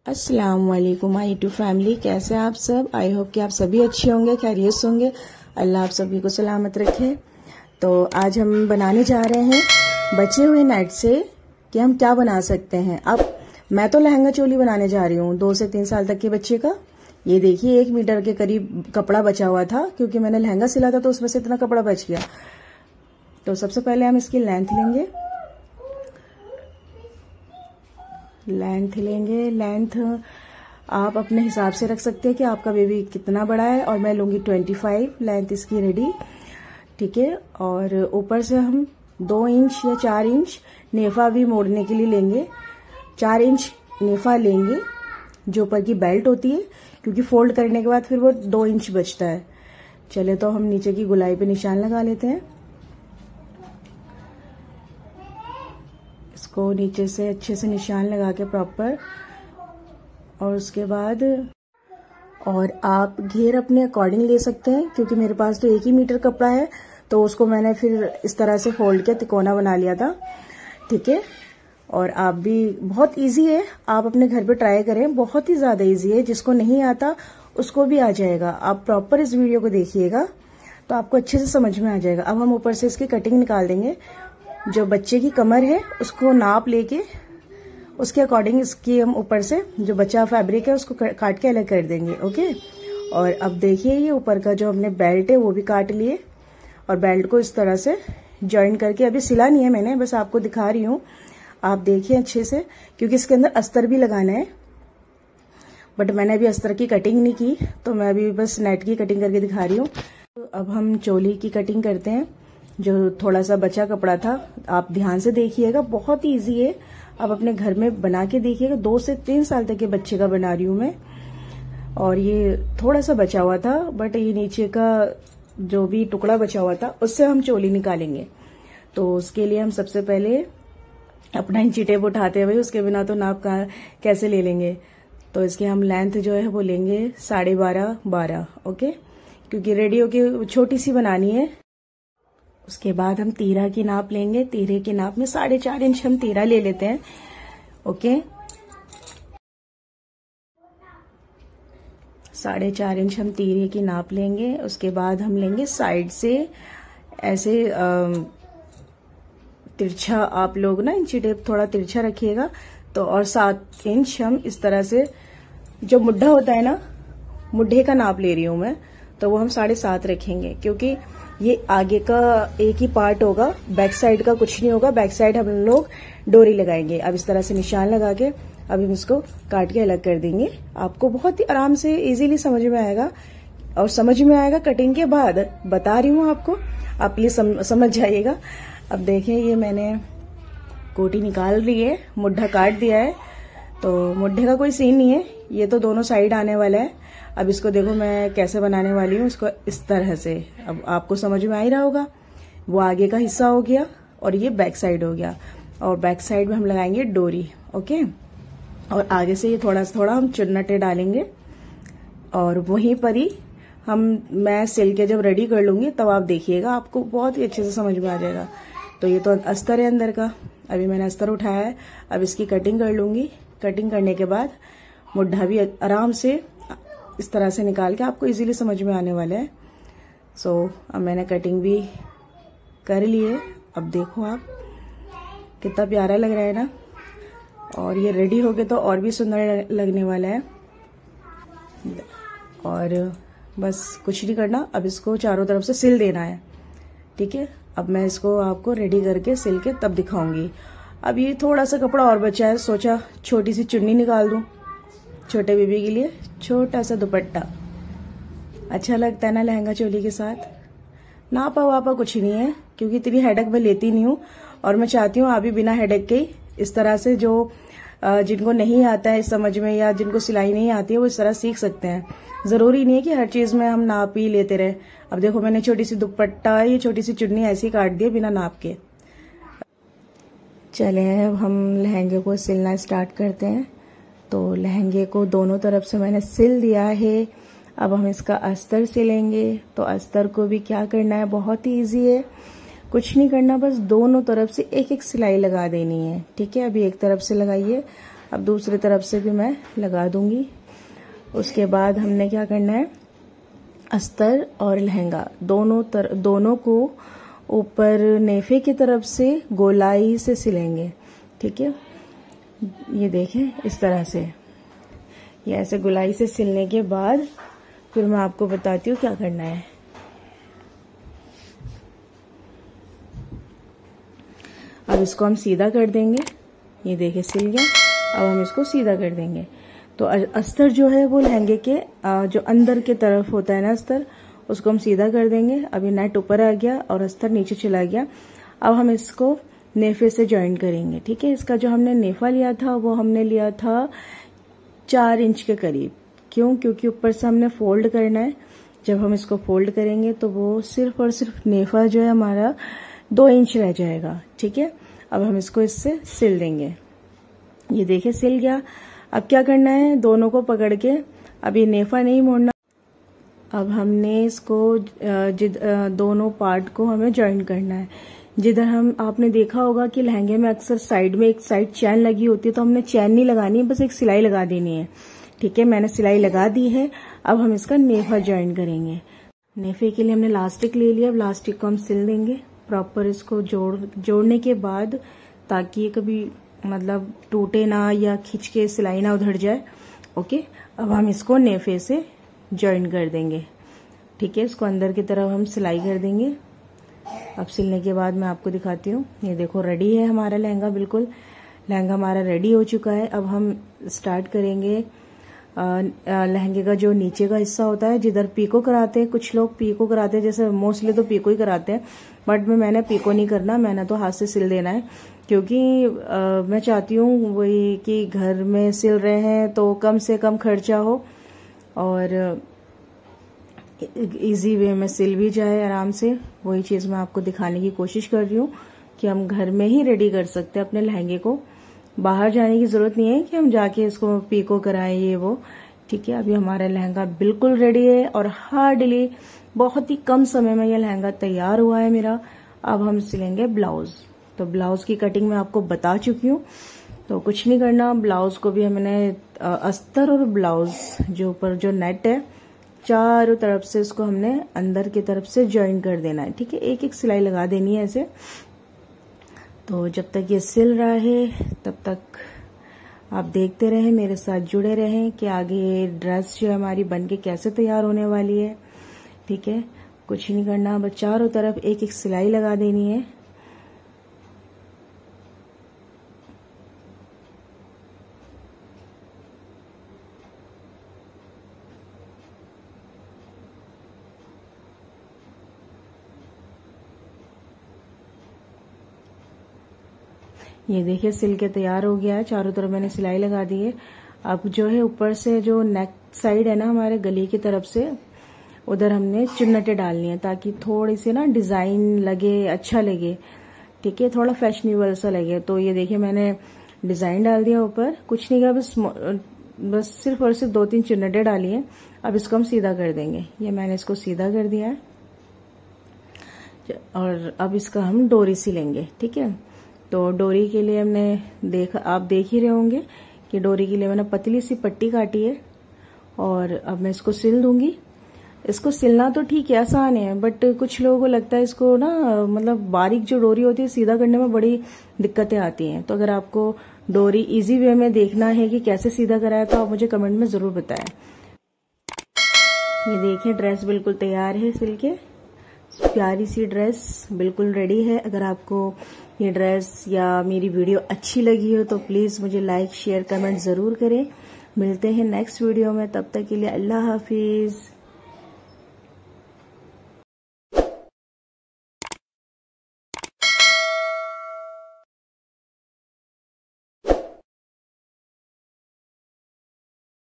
अस्सलाम वालेकुम my YouTube family, कैसे आप सब। आई होप कि आप सभी अच्छे होंगे, खैरियत से होंगे। अल्लाह आप सभी को सलामत रखे। तो आज हम बनाने जा रहे हैं बचे हुए नाइट से कि हम क्या बना सकते हैं। अब मैं तो लहंगा चोली बनाने जा रही हूँ 2 से 3 साल तक के बच्चे का। ये देखिए 1 मीटर के करीब कपड़ा बचा हुआ था, क्योंकि मैंने लहंगा सिला था तो उसमें से इतना कपड़ा बच गया। तो सबसे पहले हम इसकी लेंथ लेंगे। लेंथ आप अपने हिसाब से रख सकते हैं कि आपका बेबी कितना बड़ा है, और मैं लूंगी 25 लेंथ इसकी रेडी, ठीक है। और ऊपर से हम 2 इंच या 4 इंच नेफा भी मोड़ने के लिए लेंगे। 4 इंच नेफा लेंगे जो ऊपर की बेल्ट होती है, क्योंकि फोल्ड करने के बाद फिर वो 2 इंच बचता है। चले तो हम नीचे की गुलाई पे निशान लगा लेते हैं। इसको नीचे से अच्छे से निशान लगा के प्रॉपर, और उसके बाद और आप घेर अपने अकॉर्डिंग ले सकते हैं, क्योंकि मेरे पास तो 1 ही मीटर कपड़ा है तो उसको मैंने फिर इस तरह से फोल्ड किया, तिकोना बना लिया था, ठीक है। और आप भी बहुत इजी है, आप अपने घर पे ट्राई करें, बहुत ही ज्यादा इजी है। जिसको नहीं आता उसको भी आ जाएगा। आप प्रॉपर इस वीडियो को देखिएगा तो आपको अच्छे से समझ में आ जाएगा। अब हम ऊपर से इसकी कटिंग निकाल देंगे। जो बच्चे की कमर है उसको नाप लेके उसके अकॉर्डिंग इसकी हम ऊपर से जो बचा फैब्रिक है उसको काट के अलग कर देंगे, ओके। और अब देखिए ये ऊपर का जो हमने बेल्ट है वो भी काट लिए, और बेल्ट को इस तरह से जॉइन करके, अभी सिला नहीं है मैंने, बस आपको दिखा रही हूँ, आप देखिए अच्छे से, क्योंकि इसके अंदर अस्तर भी लगाना है। बट मैंने अभी अस्तर की कटिंग नहीं की, तो मैं अभी बस नेट की कटिंग करके दिखा रही हूँ। तो अब हम चोली की कटिंग करते हैं। जो थोड़ा सा बचा कपड़ा था, आप ध्यान से देखिएगा, बहुत ही इजी है। आप अपने घर में बना के देखिएगा। 2 से 3 साल तक के बच्चे का बना रही हूँ मैं। और ये थोड़ा सा बचा हुआ था, बट ये नीचे का जो भी टुकड़ा बचा हुआ था उससे हम चोली निकालेंगे। तो उसके लिए हम सबसे पहले अपना इंची टेप उठाते हैं भाई, उसके बिना तो नाप कैसे ले लेंगे। तो इसके हम लेंथ जो है वो लेंगे 12.5-12, ओके, क्योंकि रेडियो की छोटी सी बनानी है। उसके बाद हम तीरा की नाप लेंगे। तीरे की नाप में 4.5 इंच हम तीरा ले लेते हैं, ओके। 4.5 इंच हम तीरे की नाप लेंगे। उसके बाद हम लेंगे साइड से ऐसे तिरछा, आप लोग ना इंची टेप थोड़ा तिरछा रखिएगा। तो और 7 इंच हम इस तरह से, जो मुड्ढा होता है ना, मुड्ढे का नाप ले रही हूं मैं, तो वो हम 7.5 रखेंगे, क्योंकि ये आगे का एक ही पार्ट होगा, बैक साइड का कुछ नहीं होगा। बैक साइड हम लोग डोरी लगाएंगे। अब इस तरह से निशान लगा के अब हम इसको काट के अलग कर देंगे। आपको बहुत ही आराम से इजीली समझ में आएगा, और समझ में आएगा कटिंग के बाद, बता रही हूँ आपको, आप प्लीज समझ जाइएगा। अब देखें ये मैंने कोटी निकाल ली है, मुड्ढा काट दिया है। तो मुड्ढे का कोई सीन नहीं है, ये तो दोनों साइड आने वाला है। अब इसको देखो मैं कैसे बनाने वाली हूँ, इसको इस तरह से। अब आपको समझ में आ ही रहा होगा, वो आगे का हिस्सा हो गया और ये बैक साइड हो गया, और बैक साइड में हम लगाएंगे डोरी, ओके। और आगे से ये थोड़ा थोड़ा हम चुन्नटे डालेंगे, और वहीं पर ही मैं सिल के जब रेडी कर लूंगी तब आप देखिएगा, आपको बहुत ही अच्छे से समझ में आ जाएगा। तो ये तो अस्तर है अंदर का, अभी मैंने अस्तर उठाया है। अब इसकी कटिंग कर लूंगी। कटिंग करने के बाद मुड्ढा भी आराम से इस तरह से निकाल के आपको इजीली समझ में आने वाला है। सो अब मैंने कटिंग भी कर ली है। अब देखो आप कितना प्यारा लग रहा है ना, और ये रेडी हो गया तो और भी सुंदर लगने वाला है। और बस कुछ नहीं करना, अब इसको चारों तरफ से सिल देना है, ठीक है। अब मैं इसको आपको रेडी करके सिल के तब दिखाऊंगी। अब ये थोड़ा सा कपड़ा और बचा है, सोचा छोटी सी चुन्नी निकाल दूं छोटे बेबी के लिए, छोटा सा दुपट्टा। अच्छा लगता है ना लहंगा चोली के साथ। नापा वापा कुछ नहीं है, क्योंकि इतनी हेडेक मैं लेती नहीं हूँ, और मैं चाहती हूँ आप भी बिना हेडेक के इस तरह से, जो जिनको नहीं आता है समझ में, या जिनको सिलाई नहीं आती है, वो इस तरह सीख सकते हैं। जरूरी नहीं है कि हर चीज में हम नाप ही लेते रहे। अब देखो मैंने छोटी सी दुपट्टा, ये छोटी सी चुन्नी ऐसी काट दी बिना नाप के। चले अब हम लहंगे को सिलना स्टार्ट करते हैं। तो लहंगे को दोनों तरफ से मैंने सिल दिया है। अब हम इसका अस्तर सिलेंगे। तो अस्तर को भी क्या करना है, बहुत ही इजी है, कुछ नहीं करना, बस दोनों तरफ से एक एक सिलाई लगा देनी है, ठीक है। अभी एक तरफ से लगाइए, अब दूसरी तरफ से भी मैं लगा दूंगी। उसके बाद हमने क्या करना है, अस्तर और लहंगा दोनों को ऊपर नेफे की तरफ से गोलाई से सिलेंगे। ठीक है, ये देखें इस तरह से, ये ऐसे गोलाई से सिलने के बाद फिर मैं आपको बताती हूँ क्या करना है। अब इसको हम सीधा कर देंगे। ये देखिए सिल गया। अब हम इसको सीधा कर देंगे। तो अस्तर जो है वो लहंगे के जो अंदर के तरफ होता है ना अस्तर, उसको हम सीधा कर देंगे। अभी नेट ऊपर आ गया और अस्तर नीचे चला गया। अब हम इसको नेफे से ज्वाइन करेंगे। ठीक है, इसका जो हमने नेफा लिया था वो हमने लिया था 4 इंच के करीब। क्यों? क्योंकि ऊपर से हमने फोल्ड करना है। जब हम इसको फोल्ड करेंगे तो वो सिर्फ और सिर्फ नेफा जो है हमारा 2 इंच रह जाएगा। ठीक है, अब हम इसको इससे सिल देंगे। ये देखिए सिल गया। अब क्या करना है, दोनों को पकड़ के, अब ये नेफा नहीं मोड़ना। अब हमने इसको दोनों पार्ट को हमें ज्वाइन करना है। जिधर आपने देखा होगा कि लहंगे में अक्सर साइड में एक साइड चैन लगी होती है, तो हमने चैन नहीं लगानी है, बस एक सिलाई लगा देनी है। ठीक है, मैंने सिलाई लगा दी है। अब हम इसका नेफा ज्वाइन करेंगे। नेफे के लिए हमने लास्टिक ले लिया। अब लास्टिक को हम सिल देंगे प्रॉपर, इसको जोड़ने के बाद, ताकि ये कभी मतलब टूटे ना या खींच के सिलाई ना उधड़ जाए। ओके, अब हम इसको नेफे से ज्वाइन कर देंगे। ठीक है, इसको अंदर की तरफ हम सिलाई कर देंगे। अब सिलने के बाद मैं आपको दिखाती हूँ। ये देखो रेडी है हमारा लहंगा, बिल्कुल लहंगा हमारा रेडी हो चुका है। अब हम स्टार्ट करेंगे लहंगे का जो नीचे का हिस्सा होता है, जिधर पीको कराते हैं। कुछ लोग पीको कराते हैं, जैसे मोस्टली तो पीको ही कराते हैं, बट मैंने पीको नहीं करना, मैंने तो हाथ से सिल देना है। क्योंकि मैं चाहती हूँ वही कि घर में सिल रहे हैं तो कम से कम खर्चा हो और इजी वे में सिल भी जाए आराम से। वही चीज मैं आपको दिखाने की कोशिश कर रही हूँ कि हम घर में ही रेडी कर सकते हैं अपने लहंगे को। बाहर जाने की जरूरत नहीं है कि हम जाके इसको पीको कराएं ये वो। ठीक है, अभी हमारा लहंगा बिल्कुल रेडी है और हार्डली बहुत ही कम समय में यह लहंगा तैयार हुआ है मेरा। अब हम सिलेंगे ब्लाउज। तो ब्लाउज की कटिंग मैं आपको बता चुकी हूँ, तो कुछ नहीं करना। ब्लाउज को भी हमने अस्तर और ब्लाउज जो ऊपर जो नेट है, चारों तरफ से इसको हमने अंदर की तरफ से ज्वाइन कर देना है। ठीक है, एक एक सिलाई लगा देनी है ऐसे। तो जब तक ये सिल रहा है तब तक आप देखते रहें, मेरे साथ जुड़े रहें कि आगे ड्रेस जो हमारी बनके कैसे तैयार होने वाली है। ठीक है, कुछ नहीं करना, बस चारों तरफ एक एक सिलाई लगा देनी है। ये देखिए सिल के तैयार हो गया है, चारों तरफ मैंने सिलाई लगा दी है। अब जो है ऊपर से जो नेक साइड है ना हमारे गले की तरफ से, उधर हमने चुन्नटें डालनी है ताकि थोड़ी सी ना डिजाइन लगे, अच्छा लगे। ठीक है, थोड़ा फैशनेबल सा लगे। तो ये देखिए मैंने डिजाइन डाल दिया ऊपर, कुछ नहीं किया, बस सिर्फ और सिर्फ 2-3 चुन्नटें डाली है। अब इसको हम सीधा कर देंगे। ये मैंने इसको सीधा कर दिया है और अब इसका हम डोरी सिलेंगे। ठीक है, तो डोरी के लिए हमने आप देख ही रहे होंगे कि डोरी के लिए मैंने पतली सी पट्टी काटी है और अब मैं इसको सिल दूंगी। इसको सिलना तो ठीक है, आसान है, बट कुछ लोगों को लगता है इसको ना मतलब बारीक जो डोरी होती है सीधा करने में बड़ी दिक्कतें आती हैं। तो अगर आपको डोरी इजी वे में देखना है कि कैसे सीधा कराया तो आप मुझे कमेंट में जरूर बताएं। ये देखिए ड्रेस बिल्कुल तैयार है सिल के, प्यारी सी ड्रेस बिल्कुल रेडी है। अगर आपको ये ड्रेस या मेरी वीडियो अच्छी लगी हो तो प्लीज मुझे लाइक शेयर कमेंट जरूर करें। मिलते हैं नेक्स्ट वीडियो में, तब तक के लिए अल्लाह हाफिज।